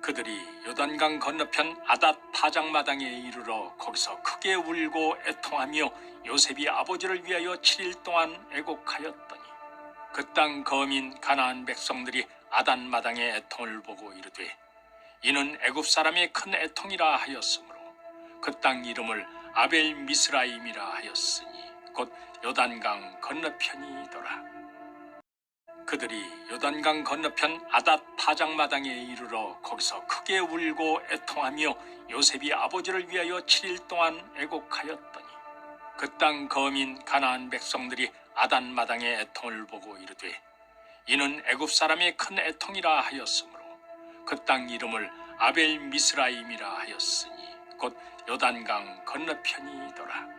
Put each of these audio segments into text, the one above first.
그들이 요단강 건너편 아닷 파장마당에 이르러 거기서 크게 울고 애통하며 요셉이 아버지를 위하여 7일 동안 애곡하였더니 그 땅 거민 가나안 백성들이 아단 마당의 애통을 보고 이르되 이는 애굽 사람의 큰 애통이라 하였으므로 그 땅 이름을 아벨 미스라임이라 하였으니 곧 요단강 건너편이더라. 그들이 요단강 건너편 아닷 파장마당에 이르러 거기서 크게 울고 애통하며 요셉이 아버지를 위하여 7일 동안 애곡하였더니 그 땅 거민 가나안 백성들이 아단 마당의 애통을 보고 이르되 이는 애굽 사람의 큰 애통이라 하였으므로 그 땅 이름을 아벨 미스라임이라 하였으니 곧 요단강 건너편이더라.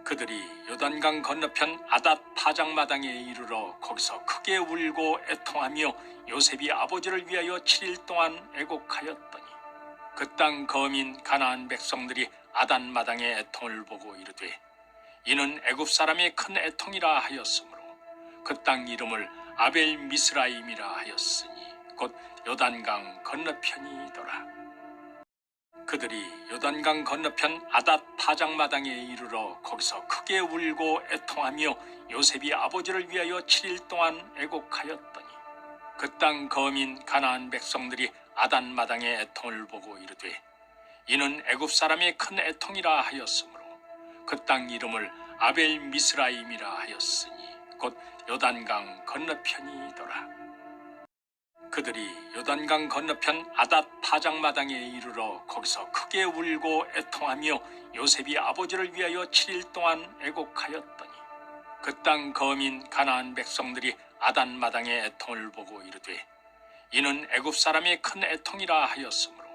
그들이 요단강 건너편 아닷 파장마당에 이르러 거기서 크게 울고 애통하며 요셉이 아버지를 위하여 7일 동안 애곡하였더니 그 땅 거민 가나안 백성들이 아단 마당의 애통을 보고 이르되 이는 애굽 사람의 큰 애통이라 하였으므로 그 땅 이름을 아벨 미스라임이라 하였으니 곧 요단강 건너편이더라. 그들이 요단강 건너편 아닷 파장마당에 이르러 거기서 크게 울고 애통하며 요셉이 아버지를 위하여 7일 동안 애곡하였더니 그 땅 거민 가나안 백성들이 아단 마당의 애통을 보고 이르되 이는 애굽 사람의 큰 애통이라 하였으므로 그 땅 이름을 아벨 미스라임이라 하였으니 곧 요단강 건너편이더라. 그들이 요단강 건너편 아닷 파장마당에 이르러 거기서 크게 울고 애통하며 요셉이 아버지를 위하여 7일 동안 애곡하였더니 그 땅 거민 가나안 백성들이 아단 마당의 애통을 보고 이르되 이는 애굽 사람의 큰 애통이라 하였으므로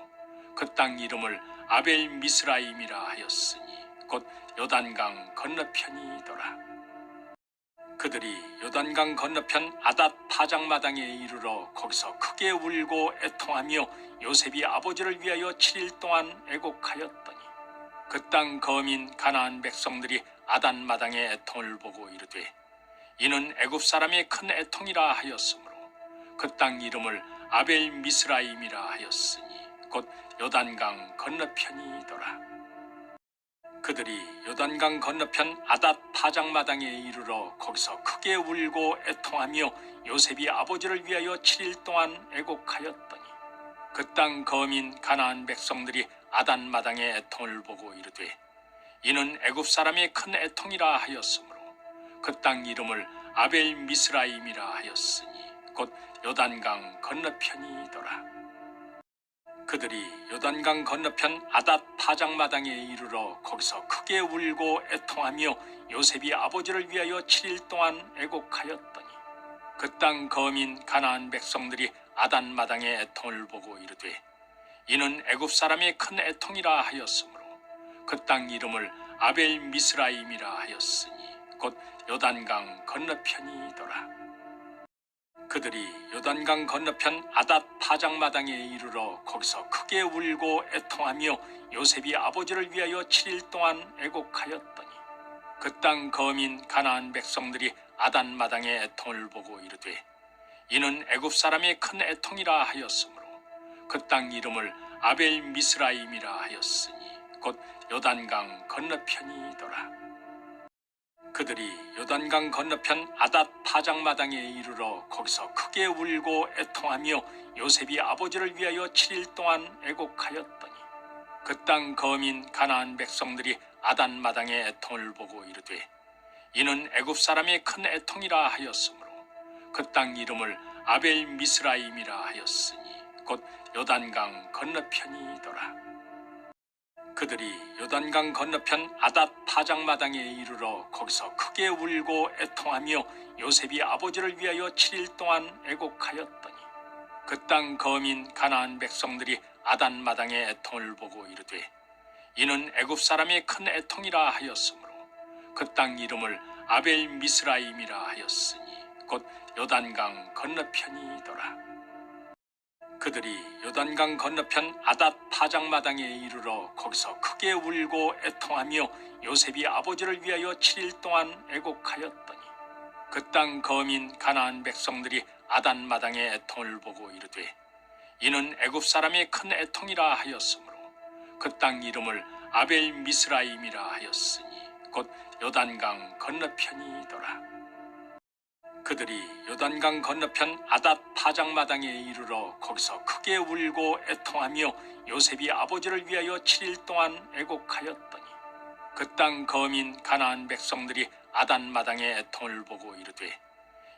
그 땅 이름을 아벨 미스라임이라 하였으니 곧 요단강 건너편이더라. 그들이 요단강 건너편 아닷 파장마당에 이르러 거기서 크게 울고 애통하며 요셉이 아버지를 위하여 7일 동안 애곡하였더니 그 땅 거민 가나안 백성들이 아단 마당의 애통을 보고 이르되 이는 애굽 사람의 큰 애통이라 하였으므로 그 땅 이름을 아벨 미스라임이라 하였으니 곧 요단강 건너편이더라. 그들이 요단강 건너편 아닷 파장마당에 이르러 거기서 크게 울고 애통하며 요셉이 아버지를 위하여 7일 동안 애곡하였더니 그 땅 거민 가나안 백성들이 아단 마당의 애통을 보고 이르되 이는 애굽 사람의 큰 애통이라 하였으므로 그 땅 이름을 아벨 미스라임이라 하였으니 곧 요단강 건너편이더라. 그들이 요단강 건너편 아닷 파장마당에 이르러 거기서 크게 울고 애통하며 요셉이 아버지를 위하여 7일 동안 애곡하였더니 그 땅 거민 가나안 백성들이 아단 마당의 애통을 보고 이르되 이는 애굽 사람의 큰 애통이라 하였으므로 그 땅 이름을 아벨 미스라임이라 하였으니 곧 요단강 건너편이더라. 그들이 요단강 건너편 아닷 파장마당에 이르러 거기서 크게 울고 애통하며 요셉이 아버지를 위하여 7일 동안 애곡하였더니 그 땅 거민 가나안 백성들이 아단 마당의 애통을 보고 이르되 이는 애굽 사람의 큰 애통이라 하였으므로 그 땅 이름을 아벨 미스라임이라 하였으니 곧 요단강 건너편이더라. 그들이 요단강 건너편 아닷 파장마당에 이르러 거기서 크게 울고 애통하며 요셉이 아버지를 위하여 7일 동안 애곡하였더니 그 땅 거민 가나안 백성들이 아단 마당의 애통을 보고 이르되 이는 애굽 사람의 큰 애통이라 하였으므로 그 땅 이름을 아벨 미스라임이라 하였으니 곧 요단강 건너편이더라. 그들이 요단강 건너편 아닷 파장마당에 이르러 거기서 크게 울고 애통하며 요셉이 아버지를 위하여 7일 동안 애곡하였더니 그 땅 거민 가나안 백성들이 아단 마당의 애통을 보고 이르되 이는 애굽 사람의 큰 애통이라 하였으므로 그 땅 이름을 아벨 미스라임이라 하였으니 곧 요단강 건너편이더라. 그들이 요단강 건너편 아닷 파장마당에 이르러 거기서 크게 울고 애통하며 요셉이 아버지를 위하여 7일 동안 애곡하였더니 그 땅 거민 가나안 백성들이 아단 마당의 애통을 보고 이르되 이는 애굽 사람의 큰 애통이라 하였으므로 그 땅 이름을 아벨 미스라임이라 하였으니 곧 요단강 건너편이더라. 그들이 요단강 건너편 아닷 파장마당에 이르러 거기서 크게 울고 애통하며 요셉이 아버지를 위하여 7일 동안 애곡하였더니 그 땅 거민 가나안 백성들이 아단 마당의 애통을 보고 이르되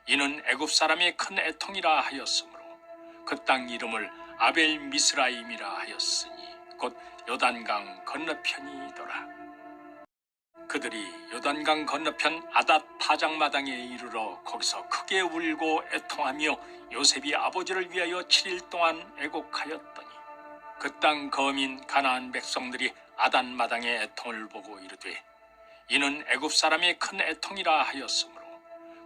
이는 애굽 사람의 큰 애통이라 하였으므로 그 땅 이름을 아벨 미스라임이라 하였으니 곧 요단강 건너편이더라. 그들이 요단강 건너편 아닷 파장마당에 이르러 거기서 크게 울고 애통하며 요셉이 아버지를 위하여 7일 동안 애곡하였더니 그 땅 거민 가나안 백성들이 아단 마당의 애통을 보고 이르되 이는 애굽 사람의 큰 애통이라 하였으므로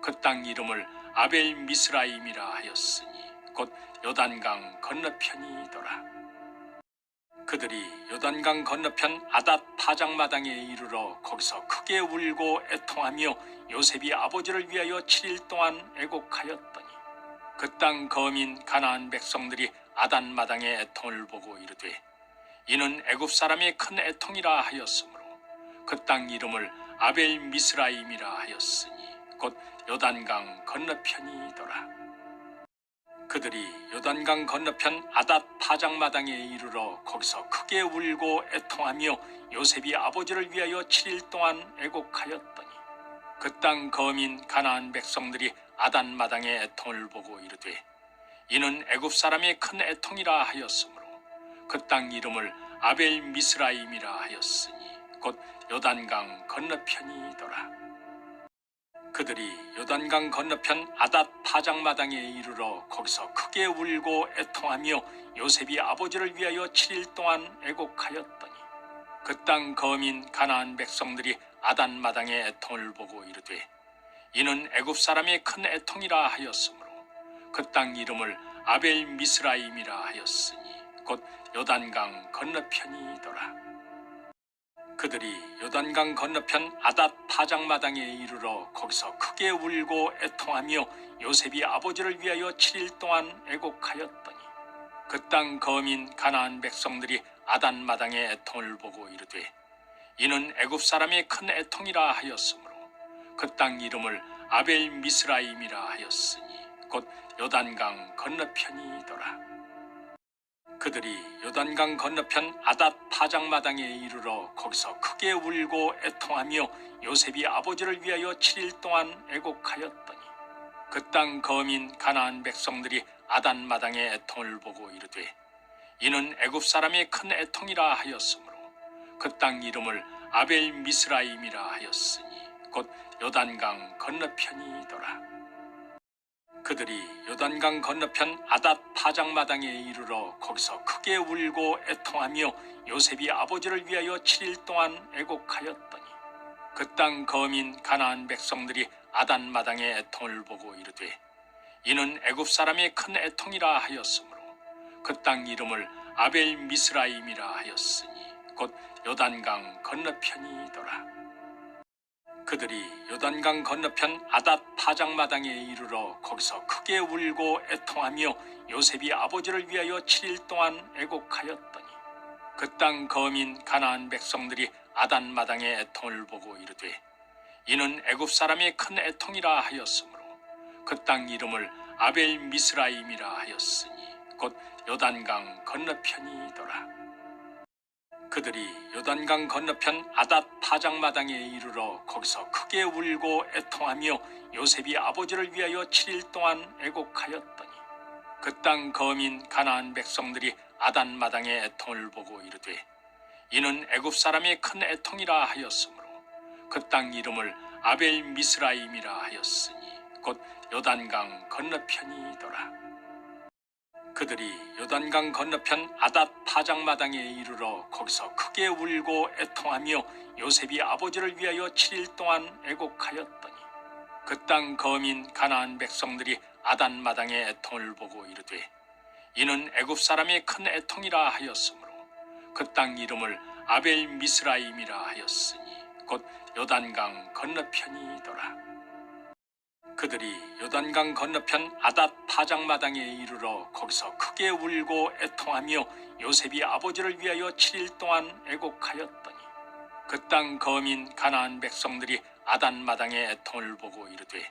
그 땅 이름을 아벨 미스라임이라 하였으니 곧 요단강 건너편이더라. 그들이 요단강 건너편 아닷 파장마당에 이르러 거기서 크게 울고 애통하며 요셉이 아버지를 위하여 7일 동안 애곡하였더니 그 땅 거민 가나안 백성들이 아단 마당의 애통을 보고 이르되 이는 애굽 사람의 큰 애통이라 하였으므로 그 땅 이름을 아벨 미스라임이라 하였으니 곧 요단강 건너편이더라. 그들이 요단강 건너편 아닷 파장마당에 이르러 거기서 크게 울고 애통하며 요셉이 아버지를 위하여 7일 동안 애곡하였더니 그 땅 거민 가나안 백성들이 아단 마당의 애통을 보고 이르되 이는 애굽 사람의 큰 애통이라 하였으므로 그 땅 이름을 아벨 미스라임이라 하였으니 곧 요단강 건너편이더라. 그들이 요단강 건너편 아닷 파장마당에 이르러 거기서 크게 울고 애통하며 요셉이 아버지를 위하여 7일 동안 애곡하였더니 그 땅 거민 가나안 백성들이 아단 마당의 애통을 보고 이르되 이는 애굽 사람의 큰 애통이라 하였으므로 그 땅 이름을 아벨 미스라임이라 하였으니 곧 요단강 건너편이더라. 그들이 요단강 건너편 아닷 파장마당에 이르러 거기서 크게 울고 애통하며 요셉이 아버지를 위하여 7일 동안 애곡하였더니 그 땅 거민 가나안 백성들이 아단 마당의 애통을 보고 이르되 이는 애굽 사람의 큰 애통이라 하였으므로 그 땅 이름을 아벨 미스라임이라 하였으니 곧 요단강 건너편이더라. 그들이 요단강 건너편 아닷 파장마당에 이르러 거기서 크게 울고 애통하며 요셉이 아버지를 위하여 7일 동안 애곡하였더니 그 땅 거민 가나안 백성들이 아단 마당의 애통을 보고 이르되 이는 애굽 사람의 큰 애통이라 하였으므로 그 땅 이름을 아벨 미스라임이라 하였으니 곧 요단강 건너편이더라. 그들이 요단강 건너편 아닷 파장마당에 이르러 거기서 크게 울고 애통하며 요셉이 아버지를 위하여 7일 동안 애곡하였더니 그 땅 거민 가나안 백성들이 아단 마당의 애통을 보고 이르되 이는 애굽 사람의 큰 애통이라 하였으므로 그 땅 이름을 아벨 미스라임이라 하였으니 곧 요단강 건너편이더라. 그들이 요단강 건너편 아닷 파장마당에 이르러 거기서 크게 울고 애통하며 요셉이 아버지를 위하여 7일 동안 애곡하였더니 그 땅 거민 가나안 백성들이 아단 마당의 애통을 보고 이르되 이는 애굽 사람의 큰 애통이라 하였으므로 그 땅 이름을 아벨 미스라임이라 하였으니 곧 요단강 건너편이더라. 그들이 요단강 건너편 아닷 파장마당에 이르러 거기서 크게 울고 애통하며 요셉이 아버지를 위하여 7일 동안 애곡하였더니 그 땅 거민 가나안 백성들이 아단 마당의 애통을 보고 이르되 이는 애굽 사람의 큰 애통이라 하였으므로 그 땅 이름을 아벨 미스라임이라 하였으니 곧 요단강 건너편이더라. 그들이 요단강 건너편 아닷 파장마당에 이르러 거기서 크게 울고 애통하며 요셉이 아버지를 위하여 7일 동안 애곡하였더니 그 땅 거민 가나안 백성들이 아단 마당의 애통을 보고 이르되 이는 애굽 사람의 큰 애통이라 하였으므로 그 땅 이름을 아벨 미스라임이라 하였으니 곧 요단강 건너편이더라. 그들이 요단강 건너편 아닷 파장마당에 이르러 거기서 크게 울고 애통하며 요셉이 아버지를 위하여 7일 동안 애곡하였더니 그 땅 거민 가나안 백성들이 아단 마당의 애통을 보고 이르되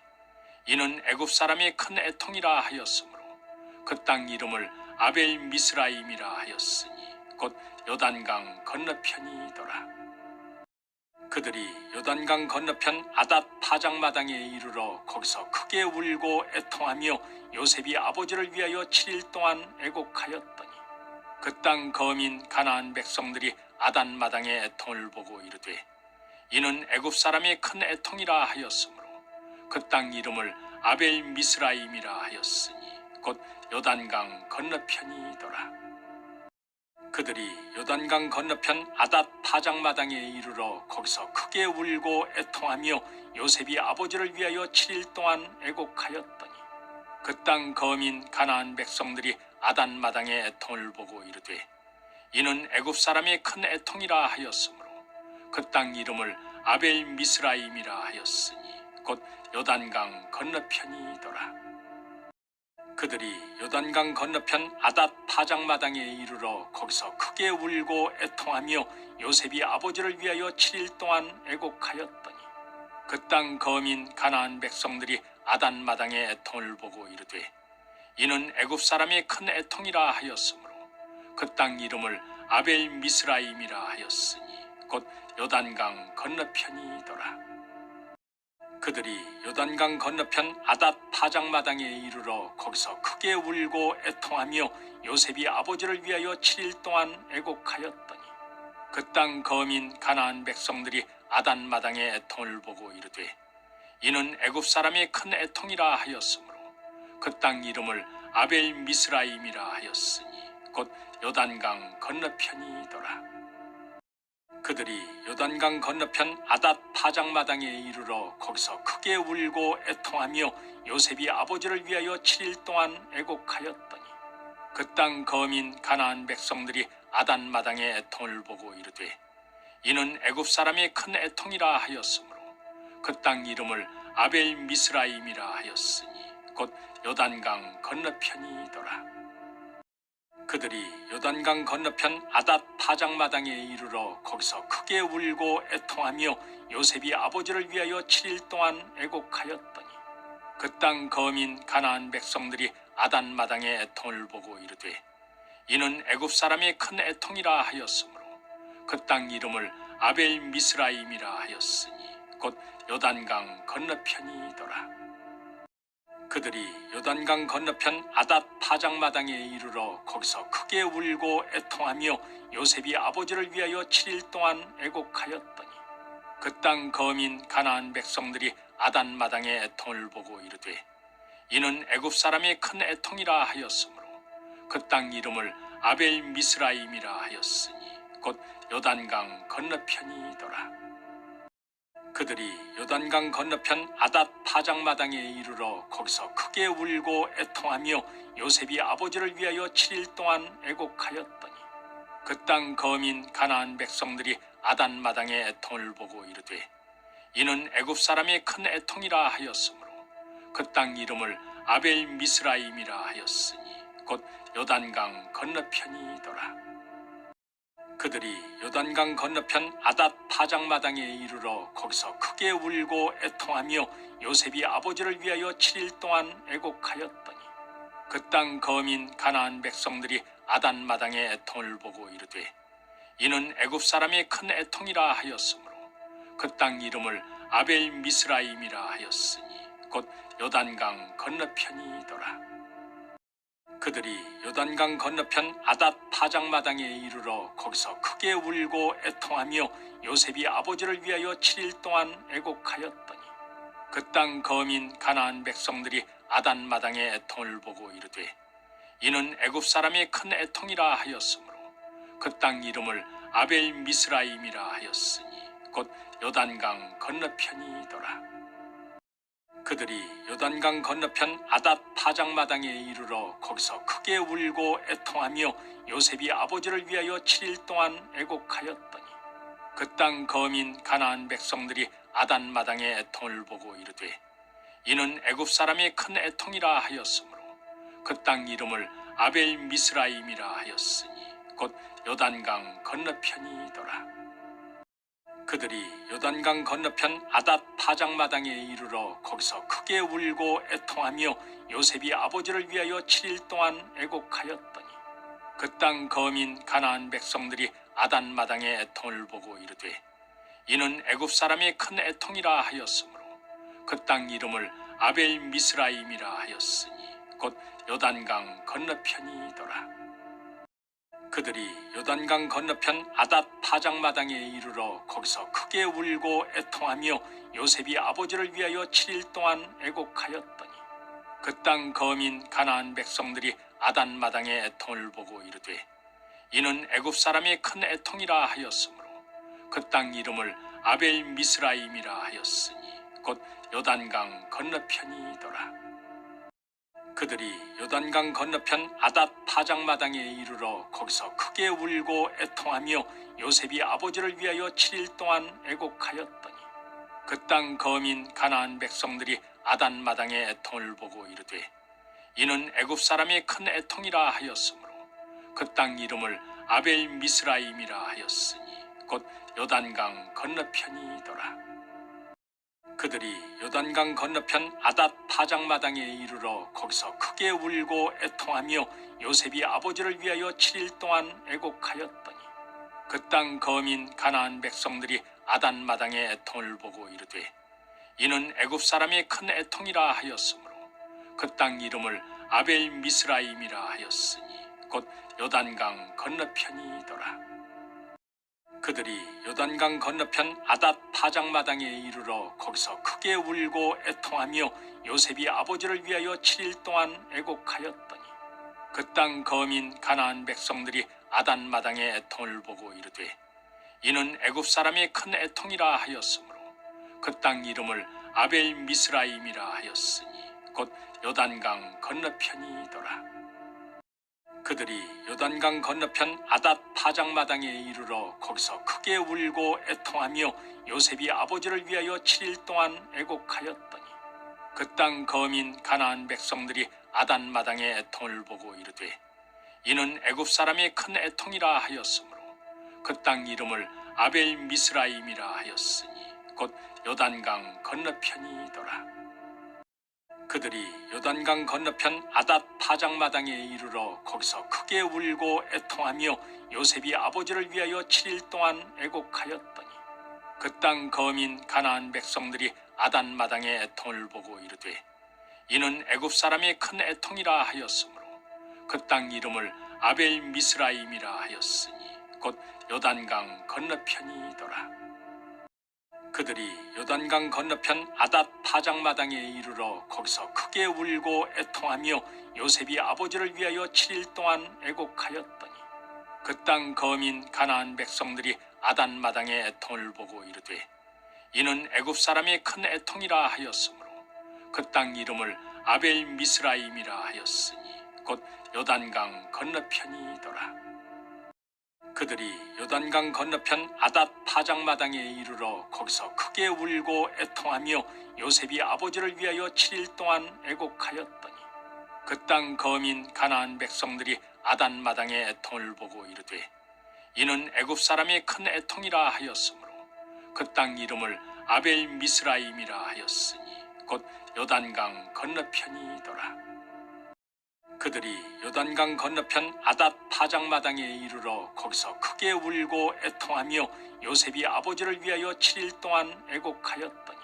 이는 애굽 사람의 큰 애통이라 하였으므로 그 땅 이름을 아벨 미스라임이라 하였으니 곧 요단강 건너편이더라. 그들이 요단강 건너편 아닷 파장마당에 이르러 거기서 크게 울고 애통하며 요셉이 아버지를 위하여 7일 동안 애곡하였더니 그 땅 거민 가나안 백성들이 아단 마당의 애통을 보고 이르되 이는 애굽 사람의 큰 애통이라 하였으므로 그 땅 이름을 아벨 미스라임이라 하였으니 곧 요단강 건너편이더라. 그들이 요단강 건너편 아닷 파장마당에 이르러 거기서 크게 울고 애통하며 요셉이 아버지를 위하여 7일 동안 애곡하였더니 그 땅 거민 가나안 백성들이 아단 마당의 애통을 보고 이르되 이는 애굽 사람의 큰 애통이라 하였으므로 그 땅 이름을 아벨 미스라임이라 하였으니 곧 요단강 건너편이더라. 그들이 요단강 건너편 아닷 파장마당에 이르러 거기서 크게 울고 애통하며 요셉이 아버지를 위하여 7일 동안 애곡하였더니 그 땅 거민 가나안 백성들이 아단 마당의 애통을 보고 이르되 이는 애굽 사람의 큰 애통이라 하였으므로 그 땅 이름을 아벨 미스라임이라 하였으니 곧 요단강 건너편이더라. 그들이 요단강 건너편 아닷 파장마당에 이르러 거기서 크게 울고 애통하며 요셉이 아버지를 위하여 7일 동안 애곡하였더니 그 땅 거민 가나안 백성들이 아단 마당의 애통을 보고 이르되 이는 애굽 사람의 큰 애통이라 하였으므로 그 땅 이름을 아벨 미스라임이라 하였으니 곧 요단강 건너편이더라. 그들이 요단강 건너편 아닷 파장마당에 이르러 거기서 크게 울고 애통하며 요셉이 아버지를 위하여 7일 동안 애곡하였더니 그 땅 거민 가나안 백성들이 아단 마당의 애통을 보고 이르되 이는 애굽 사람의 큰 애통이라 하였으므로 그 땅 이름을 아벨 미스라임이라 하였으니 곧 요단강 건너편이더라. 그들이 요단강 건너편 아닷 파장마당에 이르러 거기서 크게 울고 애통하며 요셉이 아버지를 위하여 7일 동안 애곡하였더니 그 땅 거민 가나안 백성들이 아단 마당의 애통을 보고 이르되 이는 애굽 사람의 큰 애통이라 하였으므로 그 땅 이름을 아벨 미스라임이라 하였으니 곧 요단강 건너편이더라. 그들이 요단강 건너편 아닷 파장마당에 이르러 거기서 크게 울고 애통하며 요셉이 아버지를 위하여 7일 동안 애곡하였더니 그 땅 거민 가나안 백성들이 아단 마당의 애통을 보고 이르되 이는 애굽 사람의 큰 애통이라 하였으므로 그 땅 이름을 아벨 미스라임이라 하였으니 곧 요단강 건너편이더라. 그들이 요단강 건너편 아닷 파장마당에 이르러 거기서 크게 울고 애통하며 요셉이 아버지를 위하여 7일 동안 애곡하였더니 그 땅 거민 가나안 백성들이 아단 마당의 애통을 보고 이르되 이는 애굽 사람의 큰 애통이라 하였으므로 그 땅 이름을 아벨 미스라임이라 하였으니 곧 요단강 건너편이더라. 그들이 요단강 건너편 아닷 파장마당에 이르러 거기서 크게 울고 애통하며 요셉이 아버지를 위하여 7일 동안 애곡하였더니 그 땅 거민 가나안 백성들이 아단 마당의 애통을 보고 이르되 이는 애굽 사람의 큰 애통이라 하였으므로 그 땅 이름을 아벨 미스라임이라 하였으니 곧 요단강 건너편이더라. 그들이 요단강 건너편 아닷 파장마당에 이르러 거기서 크게 울고 애통하며 요셉이 아버지를 위하여 7일 동안 애곡하였더니 그 땅 거민 가나안 백성들이 아단 마당의 애통을 보고 이르되 이는 애굽 사람의 큰 애통이라 하였으므로 그 땅 이름을 아벨 미스라임이라 하였으니 곧 요단강 건너편이더라. 그들이 요단강 건너편 아닷 파장마당에 이르러 거기서 크게 울고 애통하며 요셉이 아버지를 위하여 7일 동안 애곡하였더니 그 땅 거민 가나안 백성들이 아단 마당의 애통을 보고 이르되 이는 애굽 사람의 큰 애통이라 하였으므로 그 땅 이름을 아벨 미스라임이라 하였으니 곧 요단강 건너편이더라. 그들이 요단강 건너편 아닷 파장마당에 이르러 거기서 크게 울고 애통하며 요셉이 아버지를 위하여 7일 동안 애곡하였더니 그 땅 거민 가나안 백성들이 아단 마당의 애통을 보고 이르되 이는 애굽 사람의 큰 애통이라 하였으므로 그 땅 이름을 아벨 미스라임이라 하였으니 곧 요단강 건너편이더라. 그들이 요단강 건너편 아닷 파장마당에 이르러 거기서 크게 울고 애통하며 요셉이 아버지를 위하여 7일 동안 애곡하였더니 그 땅 거민 가나안 백성들이 아단 마당의 애통을 보고 이르되 이는 애굽 사람의 큰 애통이라 하였으므로 그 땅 이름을 아벨 미스라임이라 하였으니 곧 요단강 건너편이더라. 그들이 요단강 건너편 아닷 파장마당에 이르러 거기서 크게 울고 애통하며 요셉이 아버지를 위하여 7일 동안 애곡하였더니 그 땅 거민 가나안 백성들이 아단 마당의 애통을 보고 이르되 이는 애굽 사람의 큰 애통이라 하였으므로 그 땅 이름을 아벨 미스라임이라 하였으니 곧 요단강 건너편이더라. 그들이 요단강 건너편 아닷 파장마당에 이르러 거기서 크게 울고 애통하며 요셉이 아버지를 위하여 7일 동안 애곡하였더니 그 땅 거민 가나안 백성들이 아단 마당의 애통을 보고 이르되 이는 애굽 사람의 큰 애통이라 하였으므로 그 땅 이름을 아벨 미스라임이라 하였으니 곧 요단강 건너편이더라. 그들이 요단강 건너편 아닷 파장마당에 이르러 거기서 크게 울고 애통하며 요셉이 아버지를 위하여 7일 동안 애곡하였더니 그 땅 거민 가나안 백성들이 아단 마당의 애통을 보고 이르되 이는 애굽 사람의 큰 애통이라 하였으므로 그 땅 이름을 아벨 미스라임이라 하였으니 곧 요단강 건너편이더라. 그들이 요단강 건너편 아닷 파장마당에 이르러 거기서 크게 울고 애통하며 요셉이 아버지를 위하여 7일 동안 애곡하였더니 그 땅 거민 가나안 백성들이 아단 마당의 애통을 보고 이르되 이는 애굽 사람의 큰 애통이라 하였으므로 그 땅 이름을 아벨 미스라임이라 하였으니 곧 요단강 건너편이더라. 그들이 요단강 건너편 아닷 파장마당에 이르러 거기서 크게 울고 애통하며 요셉이 아버지를 위하여 7일 동안 애곡하였더니 그 땅 거민 가나안 백성들이 아단 마당의 애통을 보고 이르되 이는 애굽 사람의 큰 애통이라 하였으므로 그 땅 이름을 아벨 미스라임이라 하였으니 곧 요단강 건너편이더라. 그들이 요단강 건너편 아닷 파장마당에 이르러 거기서 크게 울고 애통하며 요셉이 아버지를 위하여 7일 동안 애곡하였더니 그 땅 거민 가나안 백성들이 아단 마당의 애통을 보고 이르되 이는 애굽 사람의 큰 애통이라 하였으므로 그 땅 이름을 아벨 미스라임이라 하였으니 곧 요단강 건너편이더라. 그들이 요단강 건너편 아닷 파장마당에 이르러 거기서 크게 울고 애통하며 요셉이 아버지를 위하여 7일 동안 애곡하였더니 그 땅 거민 가나안 백성들이 아단 마당의 애통을 보고 이르되 이는 애굽 사람의 큰 애통이라 하였으므로 그 땅 이름을 아벨 미스라임이라 하였으니 곧 요단강 건너편이더라. 그들이 요단강 건너편 아닷 파장마당에 이르러 거기서 크게 울고 애통하며 요셉이 아버지를 위하여 7일 동안 애곡하였더니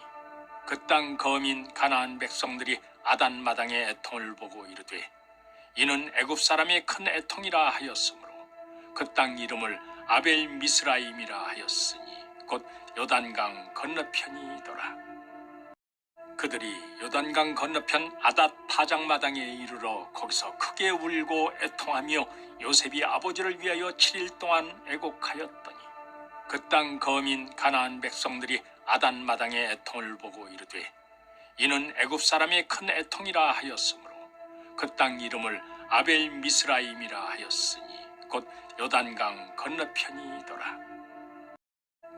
그 땅 거민 가나안 백성들이 아단 마당의 애통을 보고 이르되 이는 애굽 사람의 큰 애통이라 하였으므로 그 땅 이름을 아벨 미스라임이라 하였으니 곧 요단강 건너편이더라. 그들이 요단강 건너편 아닷 파장마당에 이르러 거기서 크게 울고 애통하며 요셉이 아버지를 위하여 7일 동안 애곡하였더니 그 땅 거민 가나안 백성들이 아단 마당의 애통을 보고 이르되 이는 애굽 사람의 큰 애통이라 하였으므로 그 땅 이름을 아벨 미스라임이라 하였으니 곧 요단강 건너편이더라.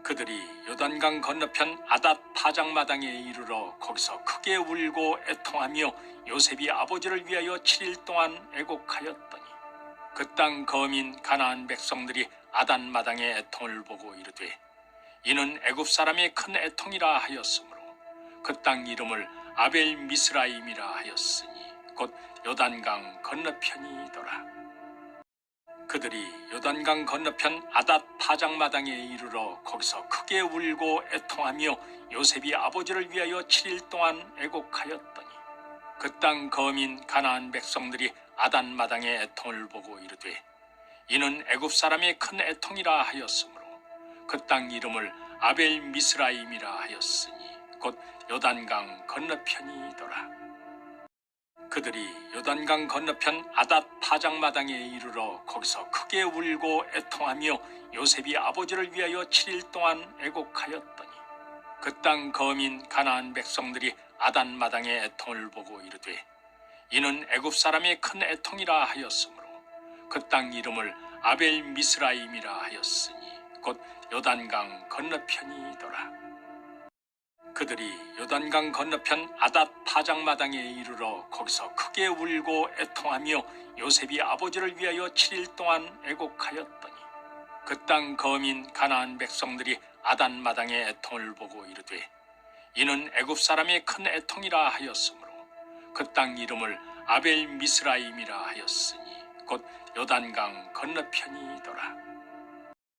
그들이 요단강 건너편 아닷 파장마당에 이르러 거기서 크게 울고 애통하며 요셉이 아버지를 위하여 7일 동안 애곡하였더니 그 땅 거민 가나안 백성들이 아단 마당의 애통을 보고 이르되 이는 애굽 사람의 큰 애통이라 하였으므로 그 땅 이름을 아벨 미스라임이라 하였으니 곧 요단강 건너편이더라. 그들이 요단강 건너편 아닷 파장마당에 이르러 거기서 크게 울고 애통하며 요셉이 아버지를 위하여 7일 동안 애곡하였더니 그 땅 거민 가나안 백성들이 아단 마당의 애통을 보고 이르되 이는 애굽 사람의 큰 애통이라 하였으므로 그 땅 이름을 아벨 미스라임이라 하였으니 곧 요단강 건너편이더라. 그들이 요단강 건너편 아닷 파장마당에 이르러 거기서 크게 울고 애통하며 요셉이 아버지를 위하여 7일 동안 애곡하였더니 그 땅 거민 가나안 백성들이 아단 마당의 애통을 보고 이르되 이는 애굽 사람의 큰 애통이라 하였으므로 그 땅 이름을 아벨 미스라임이라 하였으니 곧 요단강 건너편이더라. 그들이 요단강 건너편 아닷 파장마당에 이르러 거기서 크게 울고 애통하며 요셉이 아버지를 위하여 7일 동안 애곡하였더니 그 땅 거민 가나안 백성들이 아단 마당의 애통을 보고 이르되 이는 애굽 사람의 큰 애통이라 하였으므로 그 땅 이름을 아벨 미스라임이라 하였으니 곧 요단강 건너편이더라.